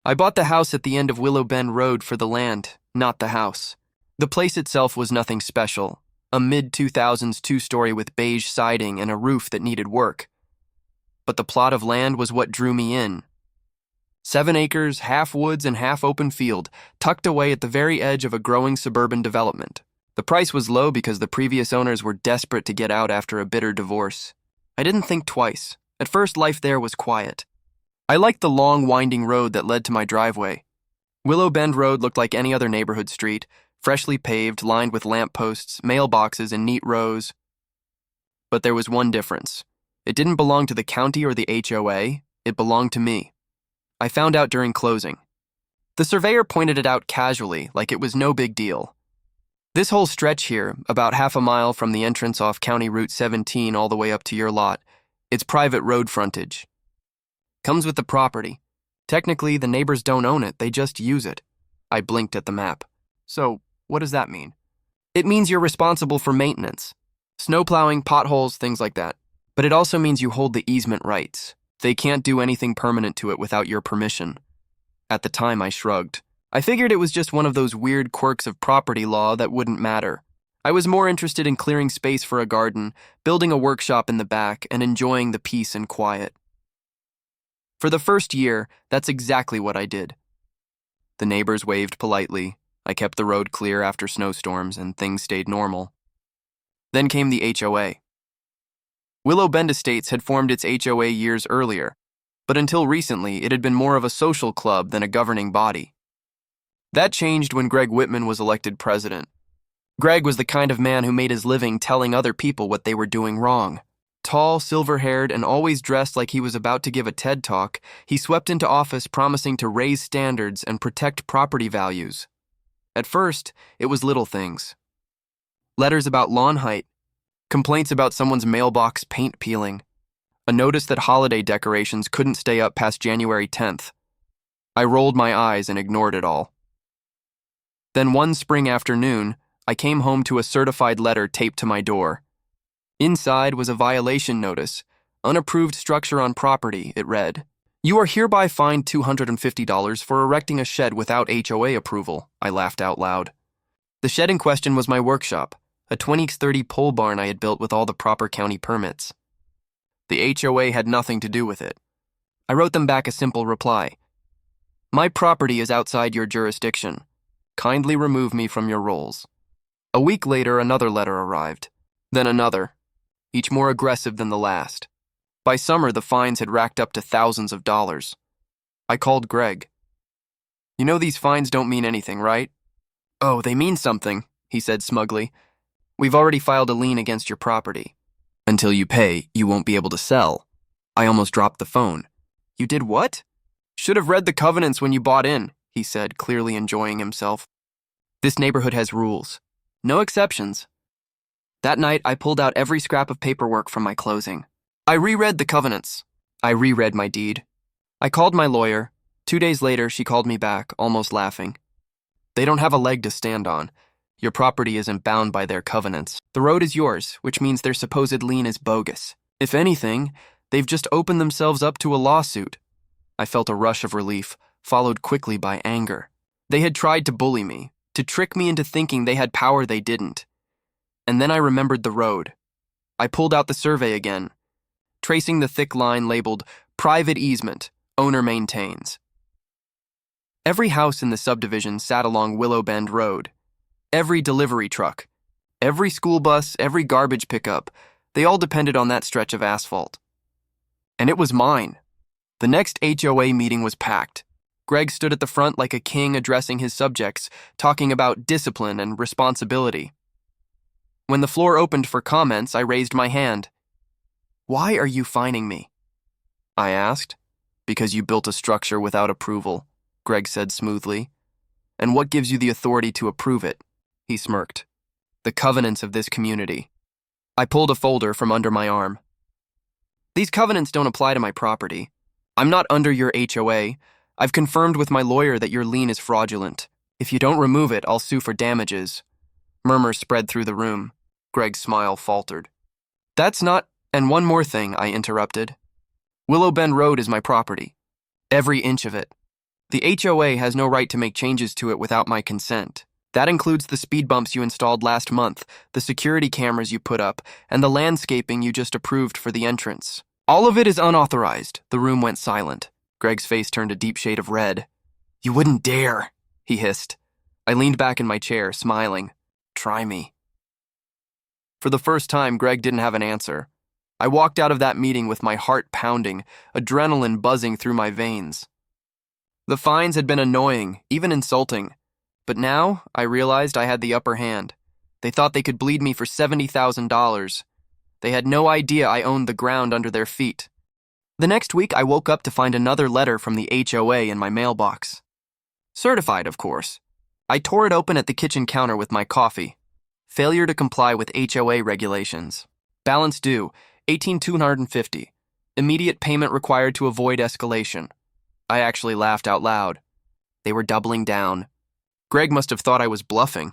I bought the house at the end of Willow Bend Road for the land, not the house. The place itself was nothing special, a mid-2000s two-story with beige siding and a roof that needed work. But the plot of land was what drew me in. 7 acres, half woods and half open field, tucked away at the very edge of a growing suburban development. The price was low because the previous owners were desperate to get out after a bitter divorce. I didn't think twice. At first, life there was quiet. I liked the long, winding road that led to my driveway. Willow Bend Road looked like any other neighborhood street, freshly paved, lined with lampposts, mailboxes in neat rows. But there was one difference. It didn't belong to the county or the HOA, it belonged to me. I found out during closing. The surveyor pointed it out casually, like it was no big deal. This whole stretch here, about half a mile from the entrance off County Route 17 all the way up to your lot, it's private road frontage. Comes with the property. Technically, the neighbors don't own it, they just use it. I blinked at the map. So, what does that mean? It means you're responsible for maintenance. Snow plowing, potholes, things like that. But it also means you hold the easement rights. They can't do anything permanent to it without your permission. At the time, I shrugged. I figured it was just one of those weird quirks of property law that wouldn't matter. I was more interested in clearing space for a garden, building a workshop in the back, and enjoying the peace and quiet. For the first year, that's exactly what I did. The neighbors waved politely. I kept the road clear after snowstorms, and things stayed normal. Then came the HOA. Willow Bend Estates had formed its HOA years earlier, but until recently, it had been more of a social club than a governing body. That changed when Greg Whitman was elected president. Greg was the kind of man who made his living telling other people what they were doing wrong. Tall, silver-haired, and always dressed like he was about to give a TED Talk, he swept into office promising to raise standards and protect property values. At first, it was little things. Letters about lawn height, complaints about someone's mailbox paint peeling, a notice that holiday decorations couldn't stay up past January 10th. I rolled my eyes and ignored it all. Then one spring afternoon, I came home to a certified letter taped to my door. Inside was a violation notice. Unapproved structure on property, it read. You are hereby fined $250 for erecting a shed without HOA approval, I laughed out loud. The shed in question was my workshop, a 20x30 pole barn I had built with all the proper county permits. The HOA had nothing to do with it. I wrote them back a simple reply. My property is outside your jurisdiction. Kindly remove me from your rolls. A week later, another letter arrived. Then another, each more aggressive than the last. By summer, the fines had racked up to thousands of dollars. I called Greg. You know these fines don't mean anything, right? Oh, they mean something, he said smugly. We've already filed a lien against your property. Until you pay, you won't be able to sell. I almost dropped the phone. You did what? Should have read the covenants when you bought in, he said, clearly enjoying himself. This neighborhood has rules. No exceptions. That night, I pulled out every scrap of paperwork from my closing. I reread the covenants. I reread my deed. I called my lawyer. 2 days later, she called me back, almost laughing. They don't have a leg to stand on. Your property isn't bound by their covenants. The road is yours, which means their supposed lien is bogus. If anything, they've just opened themselves up to a lawsuit. I felt a rush of relief, followed quickly by anger. They had tried to bully me, to trick me into thinking they had power they didn't. And then I remembered the road. I pulled out the survey again, tracing the thick line labeled Private Easement, Owner Maintains. Every house in the subdivision sat along Willow Bend Road. Every delivery truck, every school bus, every garbage pickup, they all depended on that stretch of asphalt. And it was mine. The next HOA meeting was packed. Greg stood at the front like a king addressing his subjects, talking about discipline and responsibility. When the floor opened for comments, I raised my hand. Why are you fining me? I asked. Because you built a structure without approval, Greg said smoothly. And what gives you the authority to approve it? He smirked. The covenants of this community. I pulled a folder from under my arm. These covenants don't apply to my property. I'm not under your HOA. I've confirmed with my lawyer that your lien is fraudulent. If you don't remove it, I'll sue for damages. Murmurs spread through the room. Greg's smile faltered. That's not... And one more thing, I interrupted. Willow Bend Road is my property. Every inch of it. The HOA has no right to make changes to it without my consent. That includes the speed bumps you installed last month, the security cameras you put up, and the landscaping you just approved for the entrance. All of it is unauthorized." The room went silent. Greg's face turned a deep shade of red. "You wouldn't dare," he hissed. I leaned back in my chair, smiling. "Try me." For the first time, Greg didn't have an answer. I walked out of that meeting with my heart pounding, adrenaline buzzing through my veins. The fines had been annoying, even insulting. But now, I realized I had the upper hand. They thought they could bleed me for $70,000. They had no idea I owned the ground under their feet. The next week, I woke up to find another letter from the HOA in my mailbox. Certified, of course. I tore it open at the kitchen counter with my coffee. Failure to comply with HOA regulations. Balance due, $18,250. Immediate payment required to avoid escalation. I actually laughed out loud. They were doubling down. Greg must have thought I was bluffing.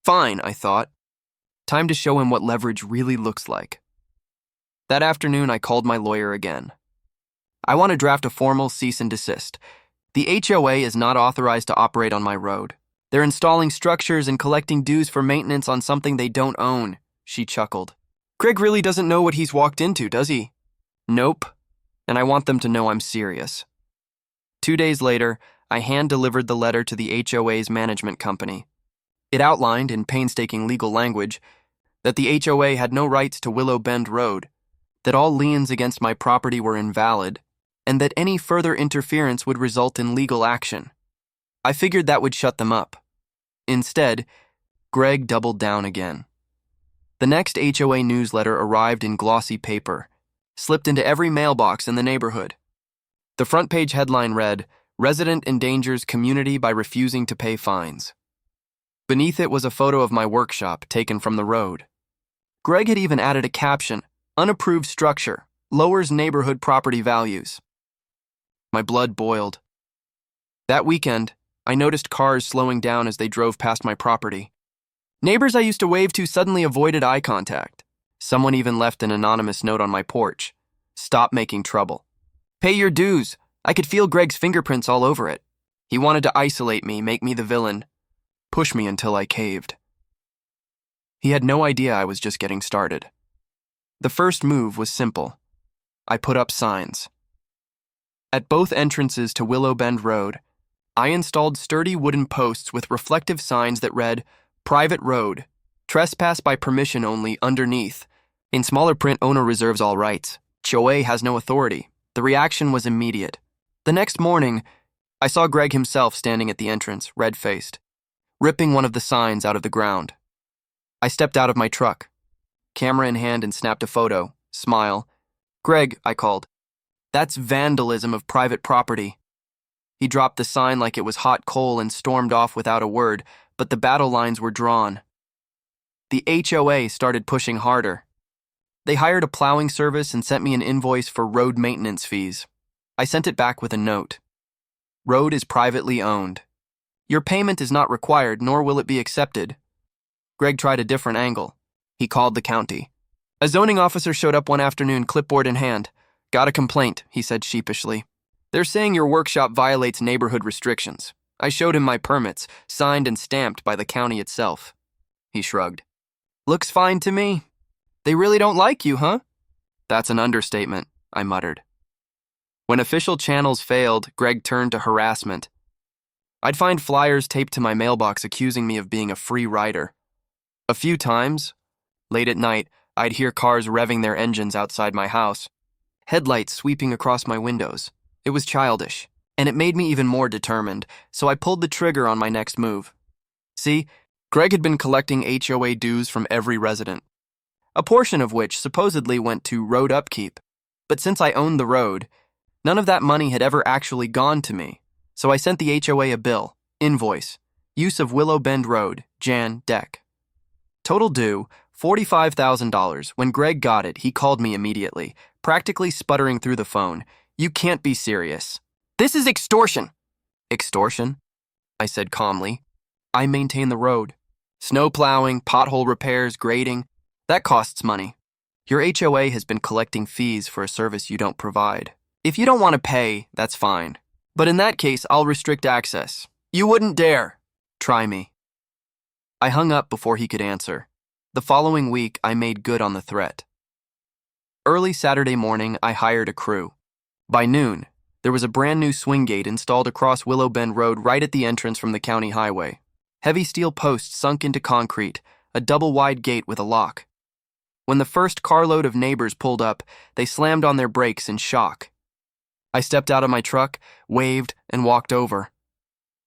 Fine, I thought. Time to show him what leverage really looks like. That afternoon, I called my lawyer again. I want to draft a formal cease and desist. The HOA is not authorized to operate on my road. They're installing structures and collecting dues for maintenance on something they don't own, she chuckled. Greg really doesn't know what he's walked into, does he? Nope. And I want them to know I'm serious. 2 days later, I hand-delivered the letter to the HOA's management company. It outlined, in painstaking legal language, that the HOA had no rights to Willow Bend Road, that all liens against my property were invalid, and that any further interference would result in legal action. I figured that would shut them up. Instead, Greg doubled down again. The next HOA newsletter arrived in glossy paper, slipped into every mailbox in the neighborhood. The front page headline read, "Resident endangers community by refusing to pay fines." Beneath it was a photo of my workshop taken from the road. Greg had even added a caption, "Unapproved structure, lowers neighborhood property values." My blood boiled. That weekend, I noticed cars slowing down as they drove past my property. Neighbors I used to wave to suddenly avoided eye contact. Someone even left an anonymous note on my porch. "Stop making trouble. Pay your dues." I could feel Greg's fingerprints all over it. He wanted to isolate me, make me the villain, push me until I caved. He had no idea I was just getting started. The first move was simple. I put up signs. At both entrances to Willow Bend Road, I installed sturdy wooden posts with reflective signs that read, "Private road, trespass by permission only," underneath. In smaller print, "Owner reserves all rights. HOA has no authority." The reaction was immediate. The next morning, I saw Greg himself standing at the entrance, red-faced, ripping one of the signs out of the ground. I stepped out of my truck, camera in hand, and snapped a photo, smile. "Greg," I called, "that's vandalism of private property." He dropped the sign like it was hot coal and stormed off without a word, but the battle lines were drawn. The HOA started pushing harder. They hired a plowing service and sent me an invoice for road maintenance fees. I sent it back with a note. "Road is privately owned. Your payment is not required, nor will it be accepted." Greg tried a different angle. He called the county. A zoning officer showed up one afternoon, clipboard in hand. "Got a complaint," he said sheepishly. "They're saying your workshop violates neighborhood restrictions." I showed him my permits, signed and stamped by the county itself. He shrugged. "Looks fine to me. They really don't like you, huh?" "That's an understatement," I muttered. When official channels failed, Greg turned to harassment. I'd find flyers taped to my mailbox accusing me of being a free rider. A few times, late at night, I'd hear cars revving their engines outside my house, headlights sweeping across my windows. It was childish, and it made me even more determined, so I pulled the trigger on my next move. See, Greg had been collecting HOA dues from every resident, a portion of which supposedly went to road upkeep. But since I owned the road, none of that money had ever actually gone to me, so I sent the HOA a bill, invoice, use of Willow Bend Road, Jan, Dec. Total due, $45,000. When Greg got it, he called me immediately, practically sputtering through the phone. "You can't be serious. This is extortion." "Extortion?" I said calmly. "I maintain the road. Snow plowing, pothole repairs, grading, that costs money. Your HOA has been collecting fees for a service you don't provide. If you don't want to pay, that's fine. But in that case, I'll restrict access. You wouldn't dare. Try me. I hung up before he could answer. The following week, I made good on the threat. Early Saturday morning, I hired a crew. By noon, there was a brand new swing gate installed across Willow Bend Road right at the entrance from the county highway. Heavy steel posts sunk into concrete, a double-wide gate with a lock. When the first carload of neighbors pulled up, they slammed on their brakes in shock. I stepped out of my truck, waved, and walked over.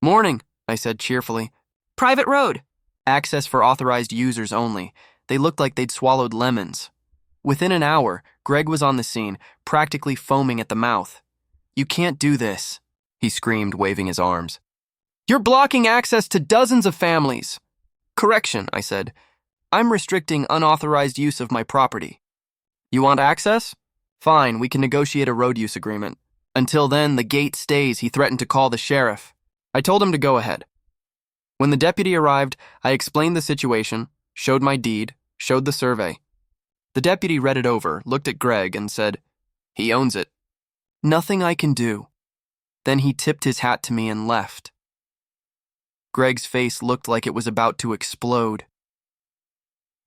"Morning," I said cheerfully. "Private road." Access for authorized users only. They looked like they'd swallowed lemons. Within an hour, Greg was on the scene, practically foaming at the mouth. "You can't do this," he screamed, waving his arms. "You're blocking access to dozens of families." "Correction," I said. "I'm restricting unauthorized use of my property." "You want access? Fine, we can negotiate a road use agreement. Until then, the gate stays," he threatened to call the sheriff. I told him to go ahead. When the deputy arrived, I explained the situation, showed my deed, showed the survey. The deputy read it over, looked at Greg, and said, "He owns it." "Nothing I can do." Then he tipped his hat to me and left. Greg's face looked like it was about to explode.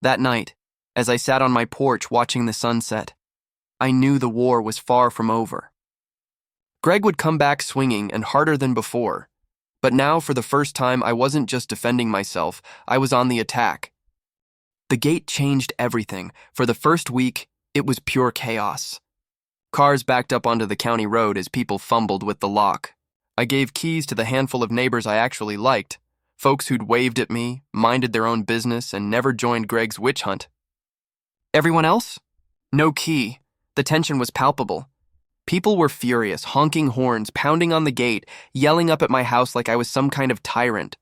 That night, as I sat on my porch watching the sunset, I knew the war was far from over. Greg would come back swinging and harder than before, but now for the first time I wasn't just defending myself, I was on the attack. The gate changed everything. For the first week, it was pure chaos. Cars backed up onto the county road as people fumbled with the lock. I gave keys to the handful of neighbors I actually liked, folks who'd waved at me, minded their own business, and never joined Greg's witch hunt. Everyone else? No key. The tension was palpable. People were furious, honking horns, pounding on the gate, yelling up at my house like I was some kind of tyrant.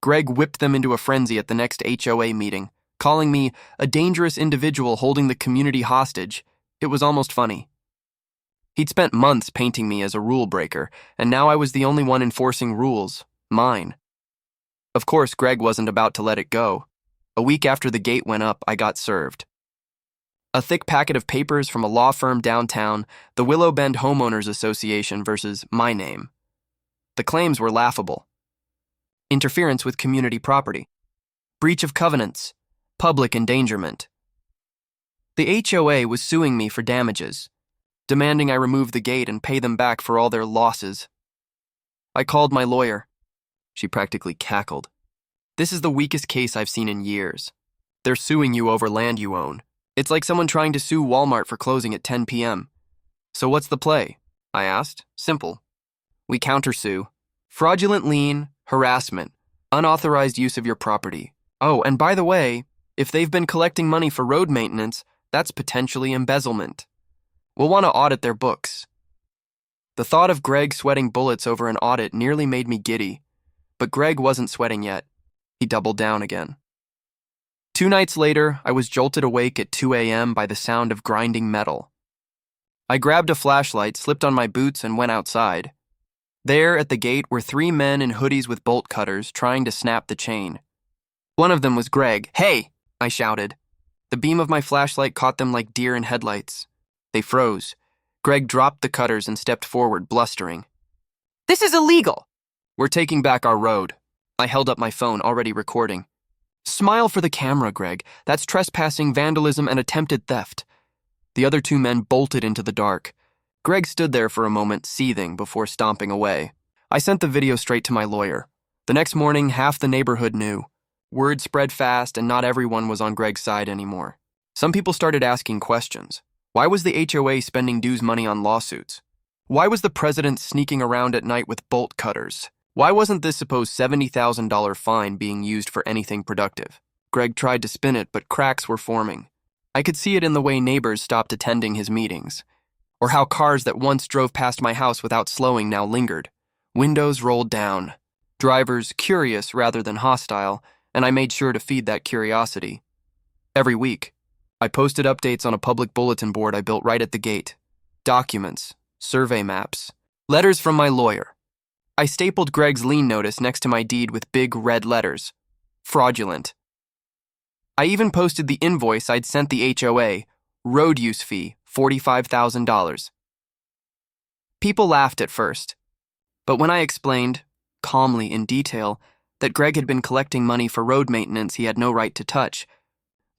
Greg whipped them into a frenzy at the next HOA meeting, calling me a dangerous individual holding the community hostage. It was almost funny. He'd spent months painting me as a rule breaker, and now I was the only one enforcing rules, mine. Of course, Greg wasn't about to let it go. A week after the gate went up, I got served. A thick packet of papers from a law firm downtown, the Willow Bend Homeowners Association versus my name. The claims were laughable. Interference with community property. Breach of covenants. Public endangerment. The HOA was suing me for damages, demanding I remove the gate and pay them back for all their losses. I called my lawyer. She practically cackled. "This is the weakest case I've seen in years. They're suing you over land you own. It's like someone trying to sue Walmart for closing at 10 p.m. "So what's the play?" I asked. "Simple. We countersue. Fraudulent lien, harassment, unauthorized use of your property. Oh, and by the way, if they've been collecting money for road maintenance, that's potentially embezzlement. We'll want to audit their books." The thought of Greg sweating bullets over an audit nearly made me giddy, but Greg wasn't sweating yet. He doubled down again. 2 nights later, I was jolted awake at 2 a.m. by the sound of grinding metal. I grabbed a flashlight, slipped on my boots, and went outside. There, at the gate, were 3 men in hoodies with bolt cutters trying to snap the chain. One of them was Greg. "Hey!" I shouted. The beam of my flashlight caught them like deer in headlights. They froze. Greg dropped the cutters and stepped forward, blustering. "This is illegal!" "We're taking back our road." I held up my phone, already recording. "Smile for the camera, Greg. That's trespassing, vandalism, and attempted theft." The other 2 men bolted into the dark. Greg stood there for a moment, seething, before stomping away. I sent the video straight to my lawyer. The next morning, half the neighborhood knew. Word spread fast, and not everyone was on Greg's side anymore. Some people started asking questions. Why was the HOA spending dues money on lawsuits? Why was the president sneaking around at night with bolt cutters? Why wasn't this supposed $70,000 fine being used for anything productive? Greg tried to spin it, but cracks were forming. I could see it in the way neighbors stopped attending his meetings, or how cars that once drove past my house without slowing now lingered. Windows rolled down. Drivers curious rather than hostile, and I made sure to feed that curiosity. Every week, I posted updates on a public bulletin board I built right at the gate. Documents, survey maps, letters from my lawyer. I stapled Greg's lien notice next to my deed with big red letters. Fraudulent. I even posted the invoice I'd sent the HOA, road use fee, $45,000. People laughed at first. But when I explained, calmly in detail, that Greg had been collecting money for road maintenance he had no right to touch,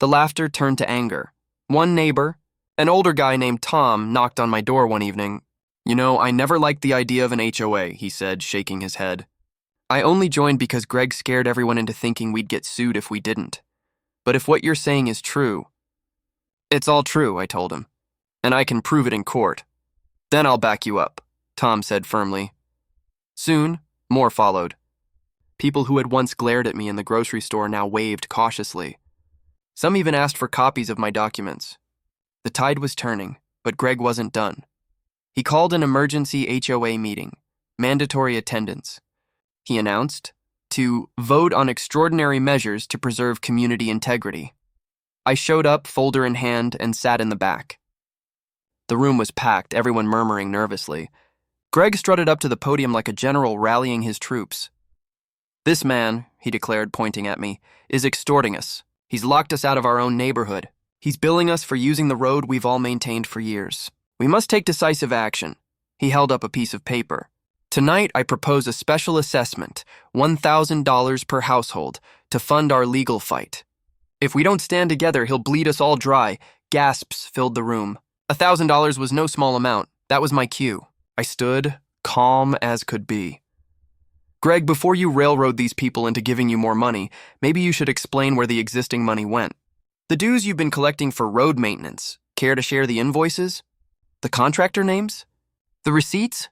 the laughter turned to anger. One neighbor, an older guy named Tom, knocked on my door one evening. "You know, I never liked the idea of an HOA," he said, shaking his head. "I only joined because Greg scared everyone into thinking we'd get sued if we didn't. But if what you're saying is true..." "It's all true," I told him, "and I can prove it in court." "Then I'll back you up," Tom said firmly. Soon, more followed. People who had once glared at me in the grocery store now waved cautiously. Some even asked for copies of my documents. The tide was turning, but Greg wasn't done. He called an emergency HOA meeting, mandatory attendance. He announced, to vote on extraordinary measures to preserve community integrity. I showed up, folder in hand, and sat in the back. The room was packed, everyone murmuring nervously. Greg strutted up to the podium like a general rallying his troops. "This man," he declared, pointing at me, "is extorting us. He's locked us out of our own neighborhood. He's billing us for using the road we've all maintained for years. We must take decisive action." He held up a piece of paper. "Tonight, I propose a special assessment, $1,000 per household, to fund our legal fight. If we don't stand together, he'll bleed us all dry." Gasps filled the room. $1,000 was no small amount. That was my cue. I stood, calm as could be. "Greg, before you railroad these people into giving you more money, maybe you should explain where the existing money went. The dues you've been collecting for road maintenance. Care to share the invoices? The contractor names? The receipts?"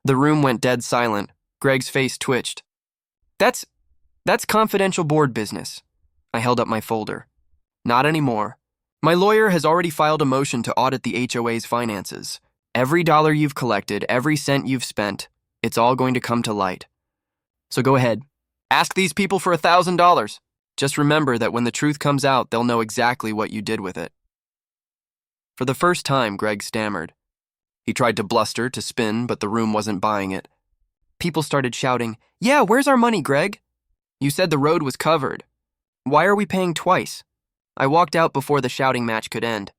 The room went dead silent. Greg's face twitched. That's confidential board business." I held up my folder. "Not anymore. My lawyer has already filed a motion to audit the HOA's finances. Every dollar you've collected, every cent you've spent, it's all going to come to light. So go ahead. Ask these people for $1,000. Just remember that when the truth comes out, they'll know exactly what you did with it." For the first time, Greg stammered. He tried to bluster, to spin, but the room wasn't buying it. People started shouting, "Yeah, where's our money, Greg? You said the road was covered. Why are we paying twice?" I walked out before the shouting match could end,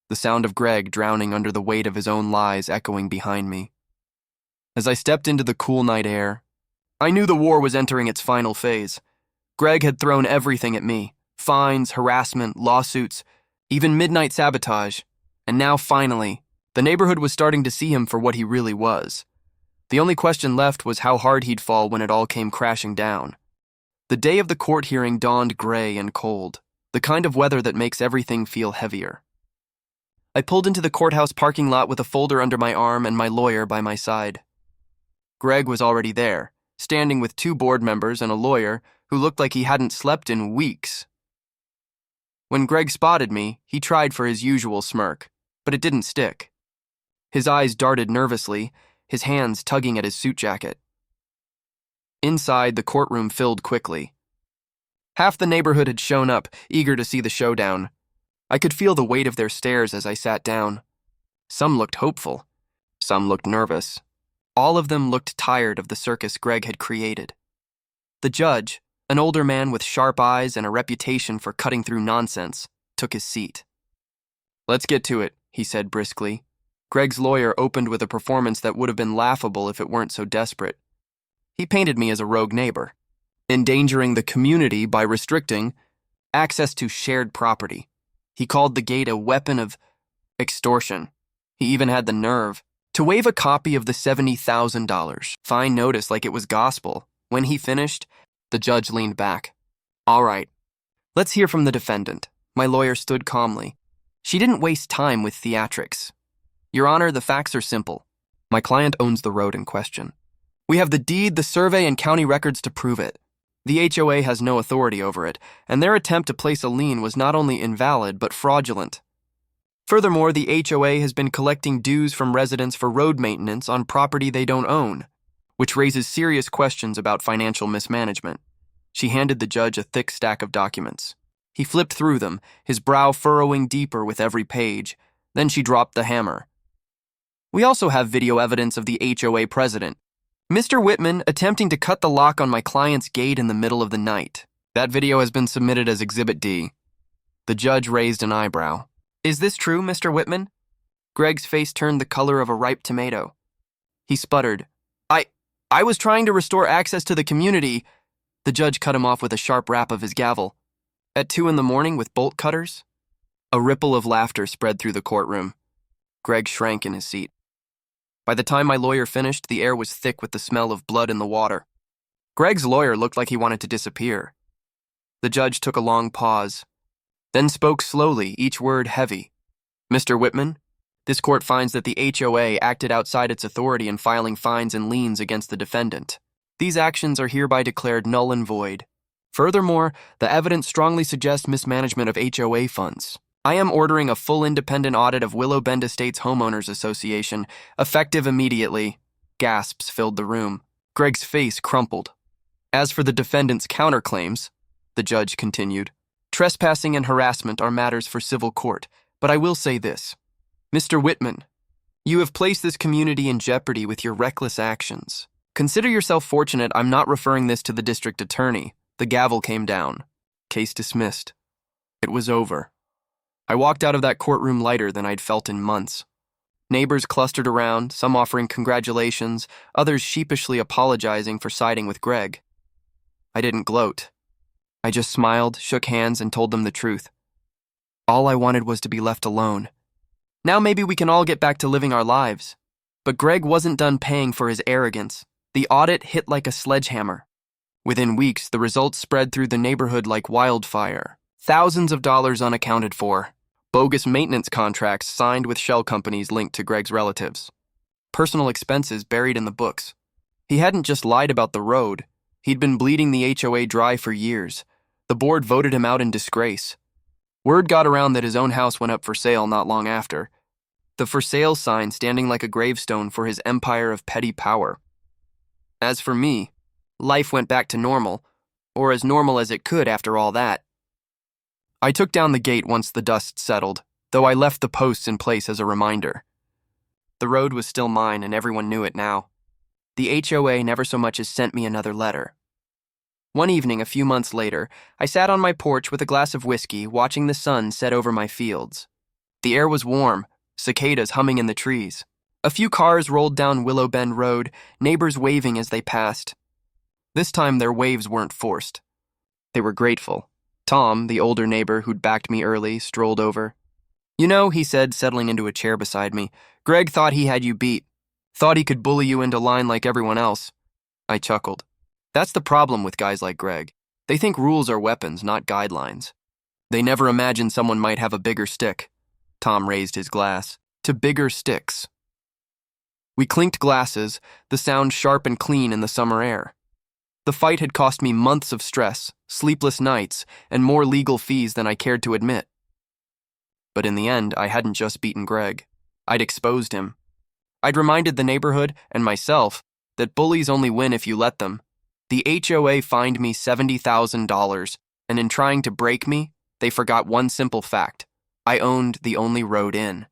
the sound of Greg drowning under the weight of his own lies echoing behind me. As I stepped into the cool night air, I knew the war was entering its final phase. Greg had thrown everything at me: fines, harassment, lawsuits, even midnight sabotage. And now, finally, the neighborhood was starting to see him for what he really was. The only question left was how hard he'd fall when it all came crashing down. The day of the court hearing dawned gray and cold, the kind of weather that makes everything feel heavier. I pulled into the courthouse parking lot with a folder under my arm and my lawyer by my side. Greg was already there, standing with 2 board members and a lawyer who looked like he hadn't slept in weeks. When Greg spotted me, he tried for his usual smirk, but it didn't stick. His eyes darted nervously, his hands tugging at his suit jacket. Inside, the courtroom filled quickly. Half the neighborhood had shown up, eager to see the showdown. I could feel the weight of their stares as I sat down. Some looked hopeful. Some looked nervous. All of them looked tired of the circus Greg had created. The judge, an older man with sharp eyes and a reputation for cutting through nonsense, took his seat. "Let's get to it," he said briskly. Greg's lawyer opened with a performance that would have been laughable if it weren't so desperate. He painted me as a rogue neighbor, endangering the community by restricting access to shared property. He called the gate a weapon of extortion. He even had the nerve to wave a copy of the $70,000 fine notice like it was gospel. When he finished, the judge leaned back. "All right, let's hear from the defendant." My lawyer stood calmly. She didn't waste time with theatrics. "Your Honor, the facts are simple. My client owns the road in question. We have the deed, the survey, and county records to prove it. The HOA has no authority over it, and their attempt to place a lien was not only invalid but fraudulent. Furthermore, the HOA has been collecting dues from residents for road maintenance on property they don't own, which raises serious questions about financial mismanagement." She handed the judge a thick stack of documents. He flipped through them, his brow furrowing deeper with every page. Then she dropped the hammer. "We also have video evidence of the HOA president, Mr. Whitman, attempting to cut the lock on my client's gate in the middle of the night. That video has been submitted as Exhibit D." The judge raised an eyebrow. "Is this true, Mr. Whitman?" Greg's face turned the color of a ripe tomato. He sputtered, I was trying to restore access to the community. The judge cut him off with a sharp rap of his gavel. At 2 in the morning with bolt cutters? A ripple of laughter spread through the courtroom. Greg shrank in his seat. By the time my lawyer finished, the air was thick with the smell of blood in the water. Greg's lawyer looked like he wanted to disappear. The judge took a long pause, then spoke slowly, each word heavy. Mr. Whitman, this court finds that the HOA acted outside its authority in filing fines and liens against the defendant. These actions are hereby declared null and void. Furthermore, the evidence strongly suggests mismanagement of HOA funds. I am ordering a full independent audit of Willow Bend Estates Homeowners Association, effective immediately. Gasps filled the room. Greg's face crumpled. As for the defendant's counterclaims, the judge continued, trespassing and harassment are matters for civil court, but I will say this. Mr. Whitman, you have placed this community in jeopardy with your reckless actions. Consider yourself fortunate I'm not referring this to the district attorney. The gavel came down. Case dismissed. It was over. I walked out of that courtroom lighter than I'd felt in months. Neighbors clustered around, some offering congratulations, others sheepishly apologizing for siding with Greg. I didn't gloat. I just smiled, shook hands, and told them the truth. All I wanted was to be left alone. Now maybe we can all get back to living our lives. But Greg wasn't done paying for his arrogance. The audit hit like a sledgehammer. Within weeks, the results spread through the neighborhood like wildfire. Thousands of dollars unaccounted for. Bogus maintenance contracts signed with shell companies linked to Greg's relatives. Personal expenses buried in the books. He hadn't just lied about the road. He'd been bleeding the HOA dry for years. The board voted him out in disgrace. Word got around that his own house went up for sale not long after. The for sale sign standing like a gravestone for his empire of petty power. As for me, life went back to normal, or as normal as it could after all that. I took down the gate once the dust settled, though I left the posts in place as a reminder. The road was still mine and everyone knew it now. The HOA never so much as sent me another letter. One evening, a few months later, I sat on my porch with a glass of whiskey, watching the sun set over my fields. The air was warm, cicadas humming in the trees. A few cars rolled down Willow Bend Road, neighbors waving as they passed. This time their waves weren't forced. They were grateful. Tom, the older neighbor who'd backed me early, strolled over. You know, he said, settling into a chair beside me, Greg thought he had you beat. Thought he could bully you into line like everyone else. I chuckled. That's the problem with guys like Greg. They think rules are weapons, not guidelines. They never imagine someone might have a bigger stick. Tom raised his glass. To bigger sticks. We clinked glasses, the sound sharp and clean in the summer air. The fight had cost me months of stress, sleepless nights, and more legal fees than I cared to admit. But in the end, I hadn't just beaten Greg. I'd exposed him. I'd reminded the neighborhood, and myself, that bullies only win if you let them. The HOA fined me $70,000, and in trying to break me, they forgot one simple fact. I owned the only road in.